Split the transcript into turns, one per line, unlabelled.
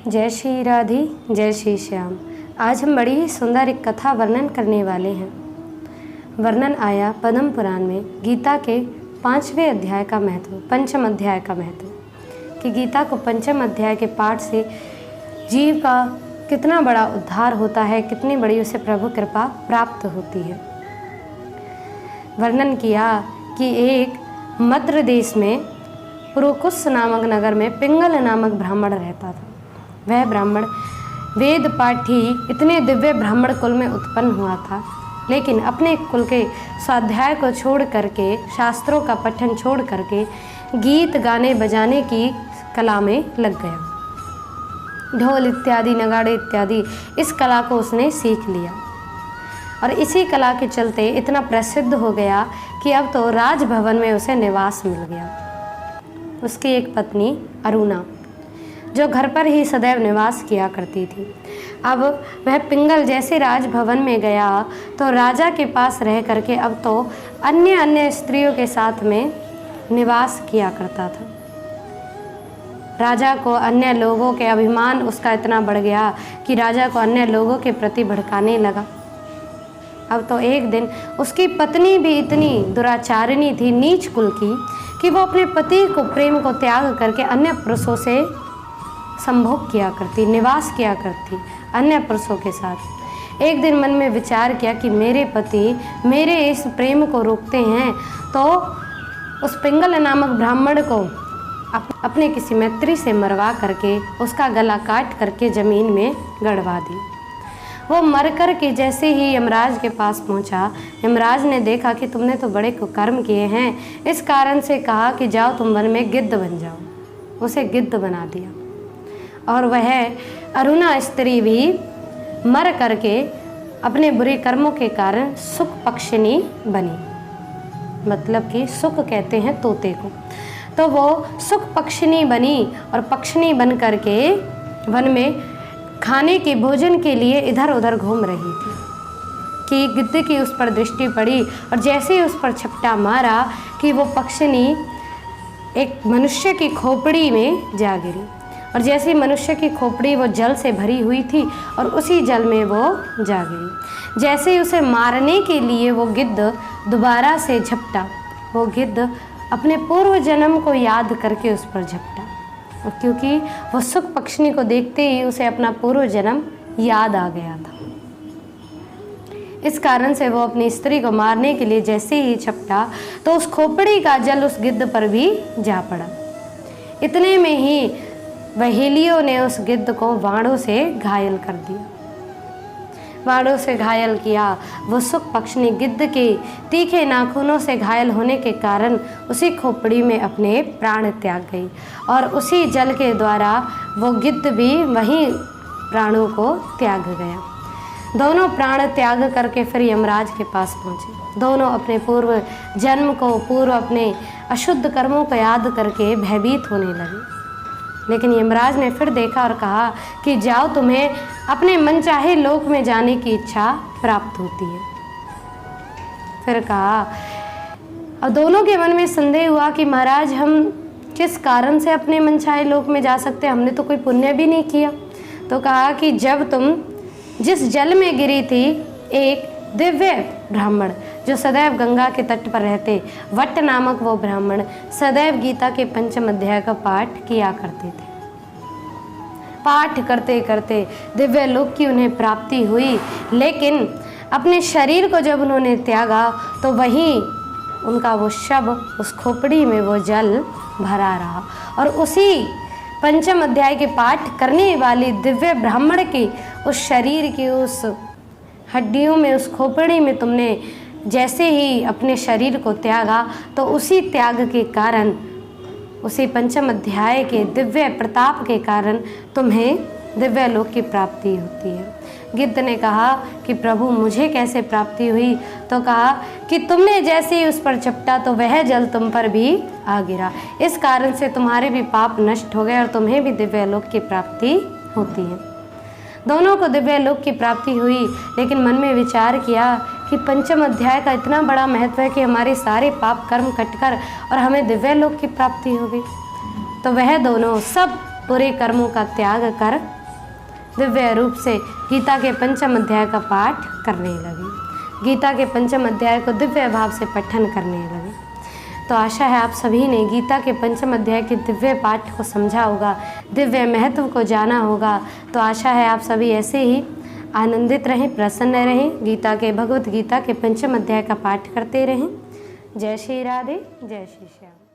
जय श्री राधे, जय श्री श्याम। आज हम बड़ी ही सुंदर एक कथा वर्णन करने वाले हैं। वर्णन आया पद्म पुराण में गीता के 5वें अध्याय का महत्व, पंचम अध्याय का महत्व, कि गीता को पंचम अध्याय के पाठ से जीव का कितना बड़ा उद्धार होता है, कितनी बड़ी उसे प्रभु कृपा प्राप्त होती है। वर्णन किया कि एक मद्र देश में पुरुकुस नामक नगर में पिंगल नामक ब्राह्मण रहता था। वह ब्राह्मण वेद पाठी इतने दिव्य ब्राह्मण कुल में उत्पन्न हुआ था, लेकिन अपने कुल के स्वाध्याय को छोड़ करके, शास्त्रों का पठन छोड़ करके गीत गाने बजाने की कला में लग गया। ढोल इत्यादि, नगाड़े इत्यादि इस कला को उसने सीख लिया और इसी कला के चलते इतना प्रसिद्ध हो गया कि अब तो राजभवन में उसे निवास मिल गया। उसकी एक पत्नी अरुणा, जो घर पर ही सदैव निवास किया करती थी, अब वह पिंगल जैसे राजभवन में गया तो राजा के पास रह करके अब तो अन्य स्त्रियों के साथ में निवास किया करता था। राजा को अन्य लोगों के अभिमान उसका इतना बढ़ गया कि राजा को अन्य लोगों के प्रति भड़काने लगा। अब तो एक दिन उसकी पत्नी भी इतनी दुराचारिणी थी, नीच कुल की, कि वो अपने पति को, प्रेम को त्याग करके अन्य पुरुषों से संभोग किया करती, निवास किया करती अन्य पुरुषों के साथ। एक दिन मन में विचार किया कि मेरे पति मेरे इस प्रेम को रोकते हैं, तो उस पिंगल नामक ब्राह्मण को अपने किसी मैत्री से मरवा करके उसका गला काट करके जमीन में गड़वा दी। वो मर कर के जैसे ही यमराज के पास पहुंचा, यमराज ने देखा कि तुमने तो बड़े कुकर्म किए हैं, इस कारण से कहा कि जाओ तुम वन में गिद्ध बन जाओ। उसे गिद्ध बना दिया और वह अरुणा स्त्री भी मर करके अपने बुरे कर्मों के कारण सुख पक्षिणी बनी। मतलब कि सुख कहते हैं तोते को, तो वो सुख पक्षिणी बनी और पक्षिणी बन करके वन में खाने के भोजन के लिए इधर उधर घूम रही थी कि गिद्ध की उस पर दृष्टि पड़ी और जैसे ही उस पर झपटा मारा कि वो पक्षिणी एक मनुष्य की खोपड़ी में जा गिरी। और जैसे मनुष्य की खोपड़ी वो जल से भरी हुई थी और उसी जल में वो जा गिरी। जैसे ही उसे मारने के लिए वो गिद्ध दोबारा से झपटा, वो गिद्ध अपने पूर्व जन्म को याद करके उस पर झपटा, और क्योंकि वो सुख पक्षिणी को देखते ही उसे अपना पूर्व जन्म याद आ गया था, इस कारण से वो अपनी स्त्री को मारने के लिए जैसे ही झपटा तो उस खोपड़ी का जल उस गिद्ध पर भी जा पड़ा। इतने में ही वहेलियों ने उस गिद्ध को वाणों से घायल कर दिया। वाणों से घायल किया। वो सुख पक्षिणी गिद्ध के तीखे नाखूनों से घायल होने के कारण उसी खोपड़ी में अपने प्राण त्याग गई और उसी जल के द्वारा वो गिद्ध भी वहीं प्राणों को त्याग गया। दोनों प्राण त्याग करके फिर यमराज के पास पहुँचे। दोनों अपने पूर्व जन्म को, पूर्व अपने अशुद्ध कर्मों को याद करके भयभीत होने लगे। लेकिन यमराज ने फिर देखा और कहा कि जाओ, तुम्हें अपने मनचाहे लोक में जाने की इच्छा प्राप्त होती है। फिर कहा, और दोनों के मन में संदेह हुआ कि महाराज हम किस कारण से अपने मनचाहे लोक में जा सकते हैं, हमने तो कोई पुण्य भी नहीं किया। तो कहा कि जब तुम जिस जल में गिरी थी, एक दिव्य ब्राह्मण जो सदैव गंगा के तट पर रहते, वट नामक वो ब्राह्मण सदैव गीता के पंचम अध्याय का पाठ किया करते थे। पाठ करते करते दिव्य लोक की उन्हें प्राप्ति हुई, लेकिन अपने शरीर को जब उन्होंने त्यागा तो वहीं उनका वो शव, उस खोपड़ी में वो जल भरा रहा। और उसी पंचम अध्याय के पाठ करने वाली दिव्य ब्राह्मण की उस शरीर की उस हड्डियों में, उस खोपड़ी में तुमने जैसे ही अपने शरीर को त्यागा तो उसी त्याग के कारण, उसी पंचम अध्याय के दिव्य प्रताप के कारण तुम्हें दिव्य लोक की प्राप्ति होती है। गिद्ध ने कहा कि प्रभु मुझे कैसे प्राप्ति हुई? तो कहा कि तुमने जैसे ही उस पर झपटा तो वह जल तुम पर भी आ गिरा, इस कारण से तुम्हारे भी पाप नष्ट हो गए और तुम्हें भी दिव्य लोक की प्राप्ति होती है। दोनों को दिव्य लोक की प्राप्ति हुई, लेकिन मन में विचार किया कि पंचम अध्याय का इतना बड़ा महत्व है कि हमारे सारे पाप कर्म कटकर और हमें दिव्य लोक की प्राप्ति हो गई। तो वह दोनों सब बुरे कर्मों का त्याग कर दिव्य रूप से गीता के पंचम अध्याय का पाठ करने लगे। गीता के पंचम अध्याय को दिव्य भाव से पठन करने लगे। तो आशा है आप सभी ने गीता के पंचम अध्याय के दिव्य पाठ को समझा होगा, दिव्य महत्व को जाना होगा। तो आशा है आप सभी ऐसे ही आनंदित रहें, प्रसन्न रहें, गीता के भगवत गीता के पंचम अध्याय का पाठ करते रहें। जय श्री राधे, जय श्री श्याम।